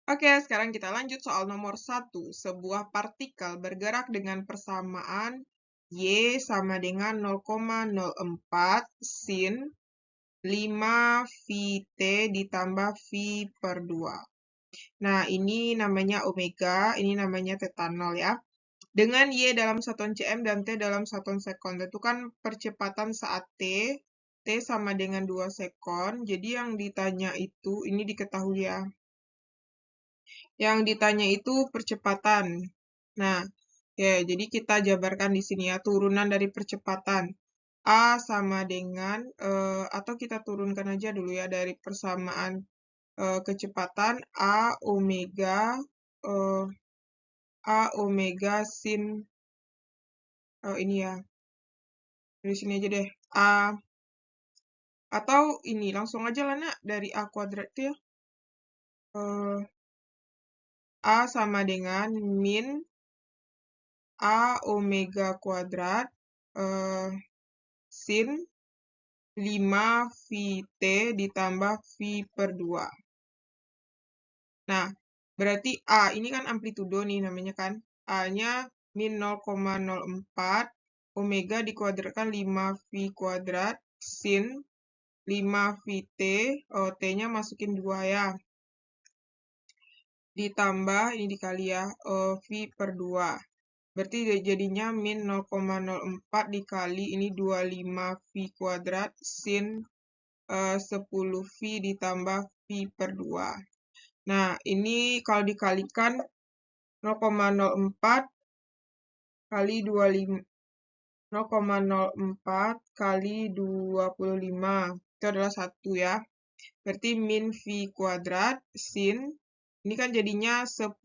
Oke, sekarang kita lanjut soal nomor 1. Sebuah partikel bergerak dengan persamaan Y sama dengan 0,04 sin 5 VT ditambah V per 2. Nah, ini namanya omega, ini namanya theta 0 ya. Dengan Y dalam satuan cm dan T dalam satuan sekon. Tentukan percepatan saat T sama dengan 2 sekon. Jadi yang ditanya itu, ini diketahui ya. Yang ditanya itu percepatan. Nah, ya, jadi kita jabarkan di sini ya, turunan dari percepatan. A sama dengan, atau kita turunkan aja dulu ya, dari persamaan kecepatan A omega sin, ini ya, dari sini aja deh, atau ini, langsung aja lah nak, dari A kuadrat itu ya. A sama dengan min A omega kuadrat sin 5 VT ditambah V per 2. Nah, berarti A ini kan amplitudo nih namanya kan. A-nya min 0,04, omega dikuadratkan 5 V kuadrat sin 5 VT, T-nya masukin 2 ya. Ditambah, ini dikali ya, V per 2. Berarti jadinya min 0,04 dikali ini 25 V kuadrat sin 10 V ditambah V per 2. Nah, ini kalau dikalikan 0,04 kali 25, 0,04 kali 25, itu adalah 1 ya. Berarti min V kuadrat sin, ini kan jadinya 10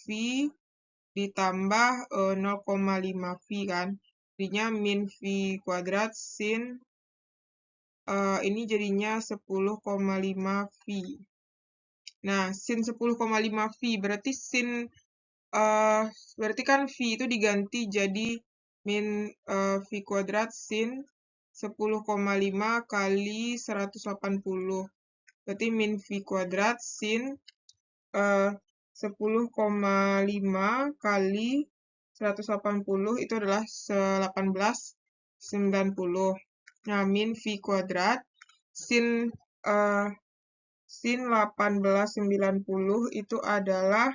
V ditambah 0,5 V kan. Jadinya min V kuadrat sin, ini jadinya 10,5 V. Nah, sin 10,5 V berarti berarti kan V itu diganti jadi min V kuadrat sin 10,5 kali 180. Berarti min V kuadrat sin 10,5 kali 180 itu adalah 1890. Nah, min V kuadrat sin 1890 itu adalah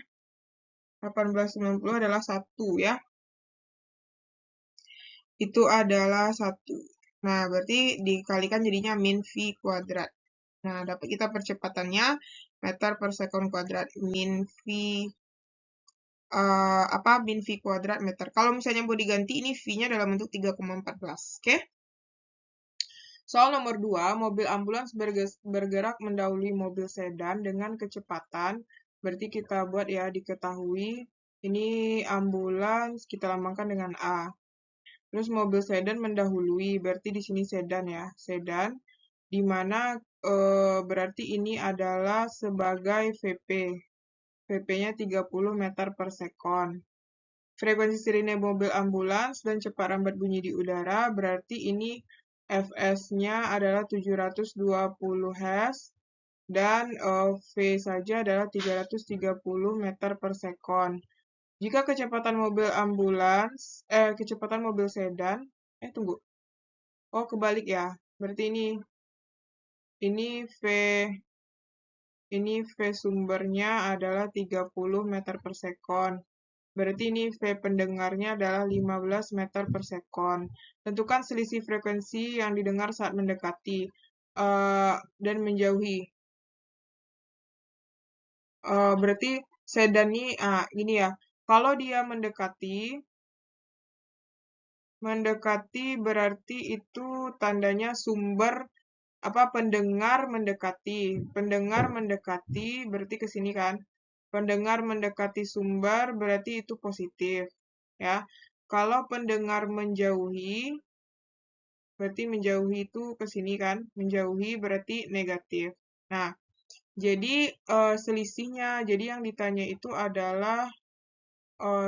1890 adalah 1 ya. Itu adalah 1. Nah, berarti dikalikan jadinya min V kuadrat. Nah, dapat kita percepatannya meter per sekon kuadrat. Min V min V kuadrat meter. Kalau misalnya mau diganti, ini V-nya dalam bentuk 3,14. Oke? Soal nomor 2, mobil ambulans bergerak mendahului mobil sedan dengan kecepatan. Berarti kita buat ya, diketahui. Ini ambulans, kita lambangkan dengan A. Terus mobil sedan mendahului, berarti di sini sedan ya, sedan. Di mana berarti ini adalah sebagai VP. VP-nya 30 meter per sekon. Frekuensi sirine mobil ambulans dan cepat rambat bunyi di udara, berarti ini Fs-nya adalah 720 Hz dan V saja adalah 330 meter per sekon. Jika kecepatan mobil ambulans, kecepatan mobil sedan, tunggu. Oh, kebalik ya. Berarti ini V sumbernya adalah 30 meter per sekon. Berarti ini V pendengarnya adalah 15 meter per sekon. Tentukan selisih frekuensi yang didengar saat mendekati dan menjauhi. Berarti sedan ini, gini ya. Kalau dia mendekati berarti itu tandanya sumber pendengar mendekati. Pendengar mendekati berarti ke sini kan. Pendengar mendekati sumber berarti itu positif ya. Kalau pendengar menjauhi berarti menjauhi itu ke sini kan. Menjauhi berarti negatif. Nah, jadi selisihnya, jadi yang ditanya itu adalah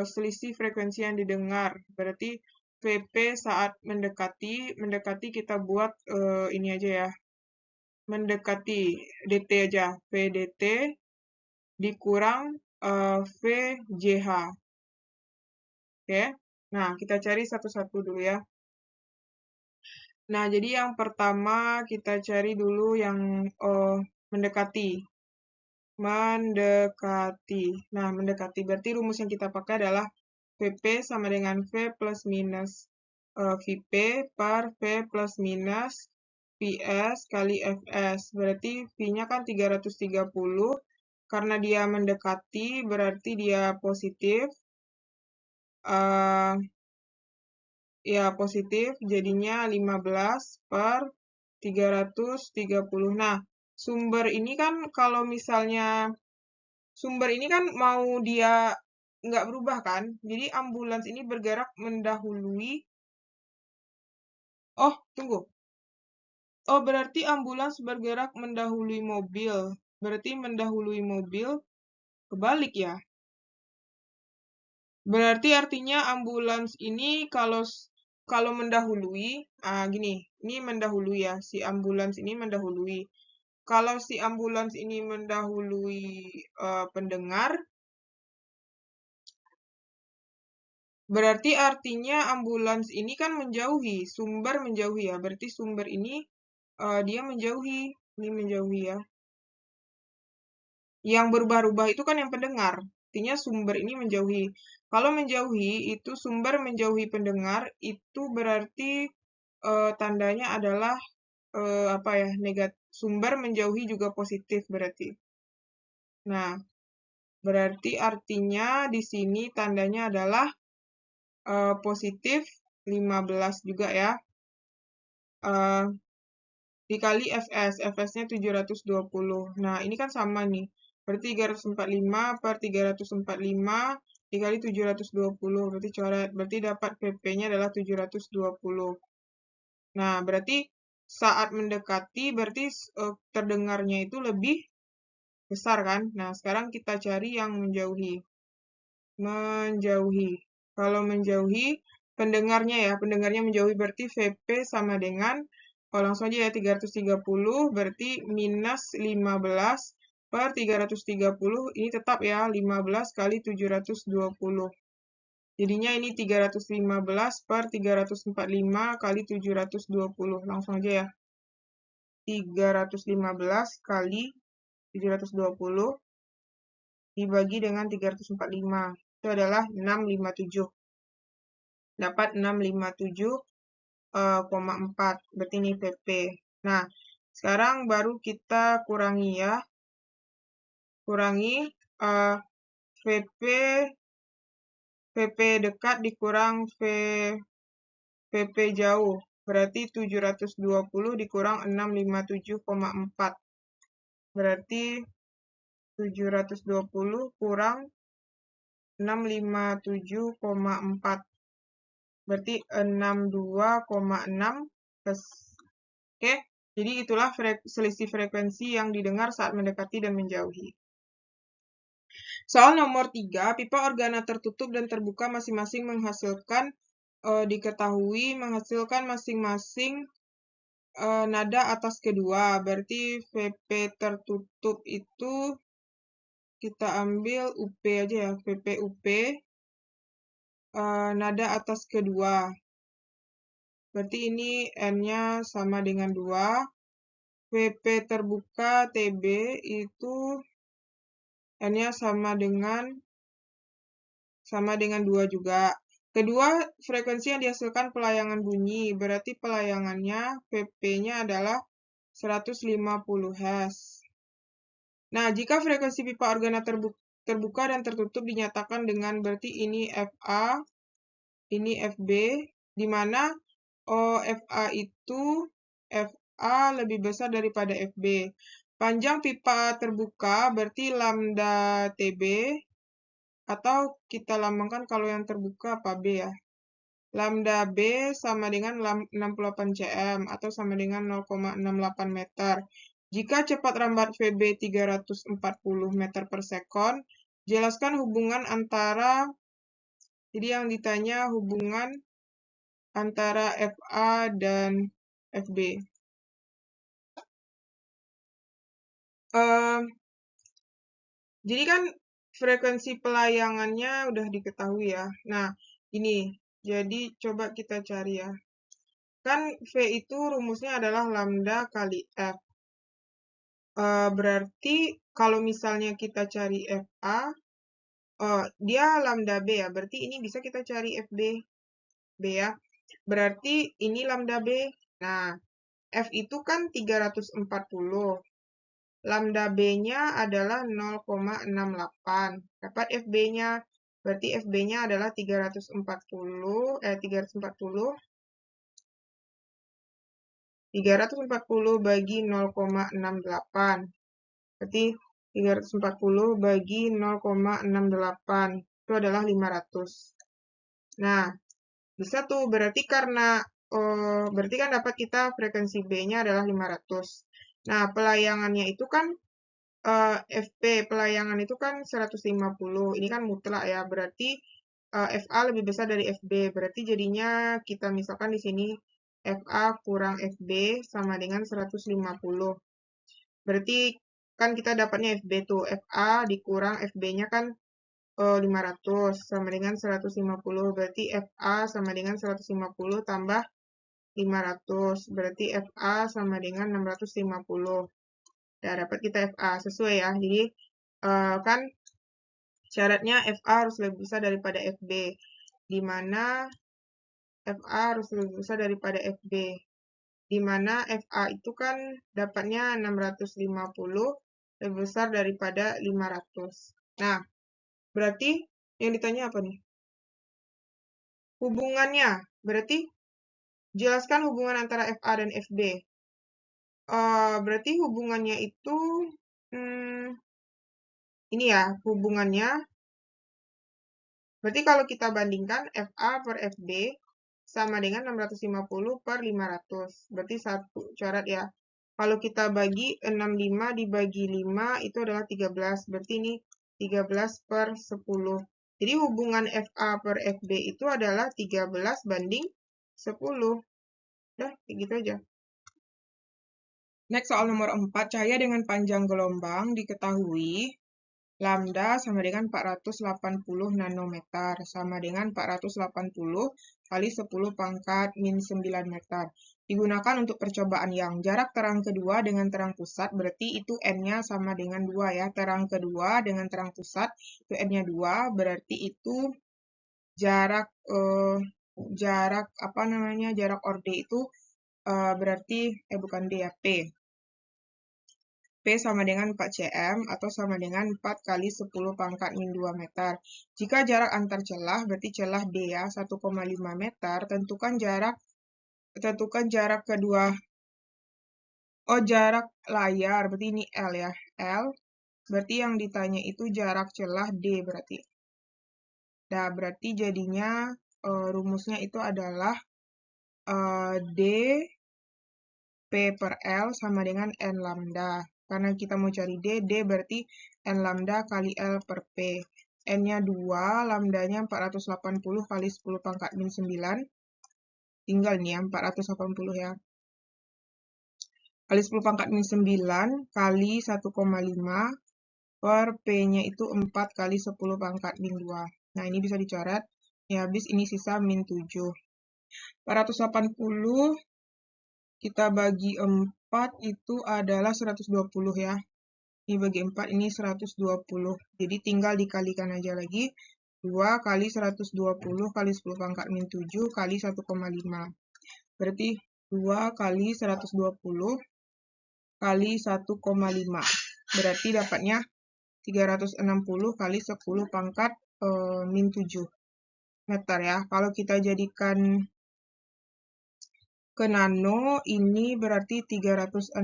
selisih frekuensi yang didengar. Berarti VP saat mendekati kita buat ini aja ya. Mendekati DT aja, PDT dikurang VJH. Oke, nah kita cari satu-satu dulu ya. Nah, jadi yang pertama kita cari dulu yang mendekati. Mendekati. Nah, mendekati berarti rumus yang kita pakai adalah VP sama dengan V plus minus VP per V plus minus VS kali Fs. Berarti V-nya kan 330. Karena dia mendekati, berarti dia positif. Ya, positif. Jadinya 15 per 330. Nah, sumber ini kan kalau misalnya sumber ini kan mau dia nggak berubah kan? Jadi ambulans ini bergerak mendahului. Oh, tunggu. Oh, berarti ambulans bergerak mendahului mobil. Berarti mendahului mobil kebalik ya. Berarti artinya ambulans ini kalau mendahului, gini, ini mendahului ya, si ambulans ini mendahului. Kalau si ambulans ini mendahului pendengar, berarti artinya ambulans ini kan menjauhi, sumber menjauhi ya. Berarti sumber ini dia menjauhi, ini menjauhi ya. Yang berubah-ubah itu kan yang pendengar. Artinya sumber ini menjauhi. Kalau menjauhi itu sumber menjauhi pendengar itu berarti tandanya adalah apa ya, negatif. Sumber menjauhi juga positif berarti. Nah, berarti artinya di sini tandanya adalah positif 15 juga ya. Dikali Fs. Fs-nya 720. Nah, ini kan sama nih. Berarti 345 per 345 dikali 720. Berarti coret. Berarti dapat PP-nya adalah 720. Nah, berarti saat mendekati, berarti terdengarnya itu lebih besar kan? Nah, sekarang kita cari yang menjauhi. Menjauhi. Kalau menjauhi, pendengarnya menjauhi berarti VP sama dengan, langsung aja ya, 330 berarti minus 15 per 330, ini tetap ya, 15 kali 720. Jadinya ini 315 per 345 kali 720, langsung aja ya. 315 kali 720 dibagi dengan 345. Itu adalah 657. Dapat 657,4. Berarti ini PP. Nah, sekarang baru kita kurangi ya. Kurangi VP dekat dikurang VP jauh. Berarti 720 dikurang 657,4. Berarti 720 kurang 657,4. Berarti 62,6 plus. Oke, jadi itulah selisih frekuensi yang didengar saat mendekati dan menjauhi. Soal nomor 3, pipa organa tertutup dan terbuka masing-masing diketahui menghasilkan masing-masing nada atas kedua. Berarti VP tertutup itu kita ambil UP aja ya, VP UP. Nada atas kedua. Berarti ini N-nya sama dengan 2. VP terbuka TB itu N-nya sama dengan 2 juga. Kedua, frekuensi yang dihasilkan pelayangan bunyi. Berarti pelayangannya VP-nya adalah 150 Hz. Nah, jika frekuensi pipa organa terbuka dan tertutup dinyatakan dengan berarti ini FA, ini FB, di mana FA itu FA lebih besar daripada FB. Panjang pipa terbuka berarti lambda TB, atau kita lambangkan kalau yang terbuka apa B ya. Lambda B sama dengan 68 cm atau sama dengan 0,68 meter. Jika cepat rambat VB 340 meter per sekon, jelaskan hubungan antara, jadi yang ditanya hubungan antara FA dan FB. Jadi kan frekuensi pelayangannya udah diketahui ya. Nah, ini. Jadi coba kita cari ya. Kan V itu rumusnya adalah lambda kali F. Berarti kalau misalnya kita cari FA, dia lambda B ya. Berarti ini bisa kita cari FB. B ya. Berarti ini lambda B. Nah, F itu kan 340. Lambda B-nya adalah 0,68. Dapat FB-nya. Berarti FB-nya adalah 340 bagi 0,68. Berarti 340 bagi 0,68 itu adalah 500. Nah, bisa tuh berarti berarti kan dapat kita frekuensi B-nya adalah 500. Nah, pelayangannya itu kan FP pelayangan itu kan 150. Ini kan mutlak ya. Berarti FA lebih besar dari FB. Berarti jadinya kita misalkan di sini FA kurang FB sama dengan 150. Berarti kan kita dapatnya FB tuh. FA dikurang FB-nya kan 500 sama dengan 150. Berarti FA sama dengan 150 tambah 500. Berarti FA sama dengan 650. Ya, dapat kita FA sesuai ya. Jadi kan syaratnya FA harus lebih besar daripada FB, di mana FA harus lebih besar daripada FB, di mana FA itu kan dapatnya 650 lebih besar daripada 500. Nah, berarti yang ditanya apa nih? Hubungannya, berarti jelaskan hubungan antara FA dan FB. Berarti hubungannya itu, ini ya, hubungannya. Berarti kalau kita bandingkan FA per FB sama dengan 650 per 500. Berarti satu syarat ya. Kalau kita bagi 65 dibagi 5 itu adalah 13. Berarti ini 13 per 10. Jadi hubungan FA per FB itu adalah 13 banding 10. Udah, kayak gitu aja. Next, soal nomor 4. Cahaya dengan panjang gelombang diketahui lambda sama dengan 480 nanometer, sama dengan 480 kali 10 pangkat min 9 meter. Digunakan untuk percobaan yang jarak terang kedua dengan terang pusat, berarti itu N-nya sama dengan 2 ya. Terang kedua dengan terang pusat, itu N-nya 2, berarti itu jarak jarak orde itu berarti bukan D ya, P. P sama dengan 4 cm atau sama dengan 4 kali 10 pangkat min 2 meter. Jika jarak antar celah, berarti celah D ya, 1,5 meter, tentukan jarak kedua, jarak layar, berarti ini L ya, L, berarti yang ditanya itu jarak celah D berarti. Nah, berarti jadinya rumusnya itu adalah D P per L sama dengan N lambda. Karena kita mau cari D berarti N lambda kali L per P. N-nya 2, lambdanya 480 kali 10 pangkat min 9. Tinggal nih ya, 480 ya. Kali 10 pangkat min 9 kali 1,5 per P-nya itu 4 kali 10 pangkat min 2. Nah, ini bisa dicoret. Ya, habis ini sisa min 7. 480 kita bagi 4 itu adalah 120 ya. Ini bagi 4, ini 120. Jadi tinggal dikalikan aja lagi. 2 kali 120 kali 10 pangkat min 7 kali 1,5. Berarti 2 kali 120 kali 1,5. Berarti dapatnya 360 kali 10 pangkat min 7 meter ya. Kalau kita jadikan ke nano, ini berarti 360.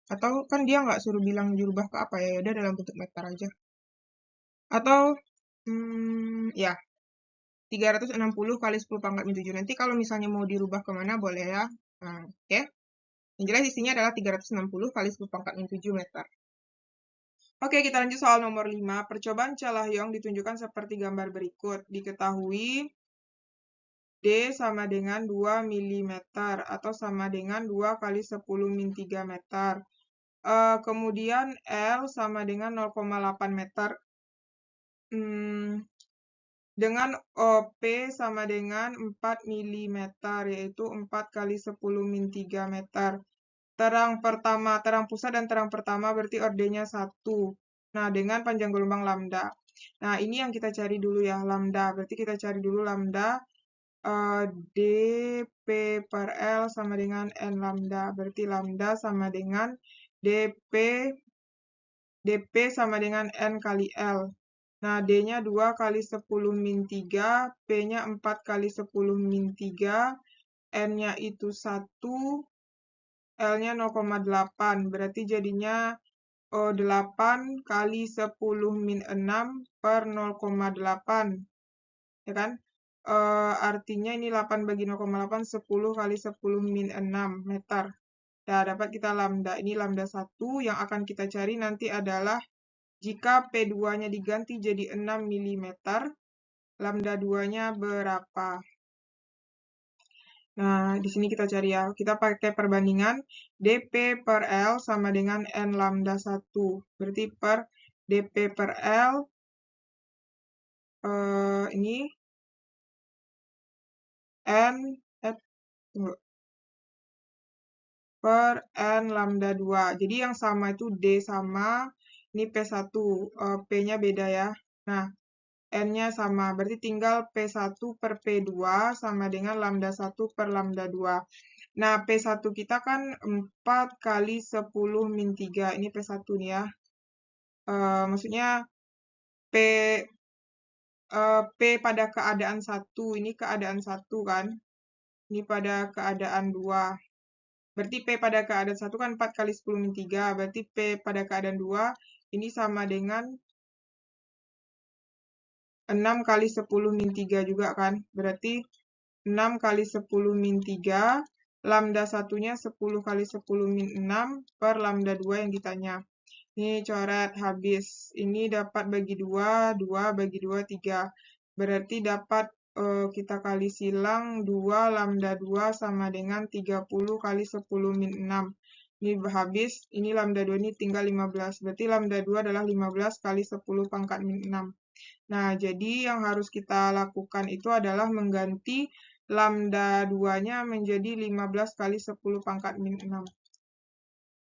Atau kan dia nggak suruh bilang dirubah ke apa ya, udah dalam bentuk meter aja. Atau, ya, 360 kali 10 pangkat min 7. Nanti kalau misalnya mau dirubah kemana boleh ya. Nah, oke. Yang jelas isinya adalah 360 kali 10 pangkat min 7 meter. Oke, kita lanjut soal nomor 5. Percobaan celah Young ditunjukkan seperti gambar berikut. Diketahui D sama dengan 2 mm atau sama dengan 2 kali 10 min 3 meter. Kemudian L sama dengan 0,8 meter. Dengan P sama dengan 4 mm, yaitu 4 kali 10 min 3 meter. Terang pusat dan terang pertama berarti ordenya 1. Nah, dengan panjang gelombang lambda. Nah, ini yang kita cari dulu ya, lambda. Berarti kita cari dulu lambda. dP per L sama dengan N lambda. Berarti lambda sama dengan dP sama dengan N kali L. Nah, D-nya 2 kali 10 min 3, P-nya 4 kali 10 min 3, N-nya itu 1, L-nya 0,8. Berarti jadinya 8 kali 10 min 6 per 0,8. Ya kan? Artinya ini 8 bagi 0,8, 10 kali 10 min 6 meter. Nah, dapat kita lambda. Ini lambda 1 yang akan kita cari nanti adalah jika P2-nya diganti jadi 6 mm, lambda 2-nya berapa? Nah, di sini kita cari ya. Kita pakai perbandingan dP per L sama dengan N lambda 1. Berarti per dP per L, ini N, per N lambda 2. Jadi yang sama itu D sama, ini P1, P-nya beda ya. Nah, N-nya sama, berarti tinggal P1 per P2 sama dengan lambda 1 per lambda 2. Nah, P1 kita kan 4 kali 10 min 3, ini P1 nih ya. Maksudnya P pada keadaan 1, ini keadaan 1 kan. Ini pada keadaan 2. Berarti P pada keadaan 1 kan 4 kali 10 min 3, berarti P pada keadaan 2, ini sama dengan 6 kali 10 min 3 juga kan. Berarti 6 kali 10 min 3, lambda satunya 10 kali 10 min 6 per lambda 2 yang ditanya. Ini coret habis. Ini dapat bagi 2, 2 bagi 2, 3. Berarti dapat kita kali silang 2 lambda 2 sama dengan 30 kali 10 min 6. Ini habis, ini lambda 2 ini tinggal 15. Berarti lambda 2 adalah 15 kali 10 pangkat min 6. Nah, jadi yang harus kita lakukan itu adalah mengganti lambda 2-nya menjadi 15 kali 10 pangkat min 6.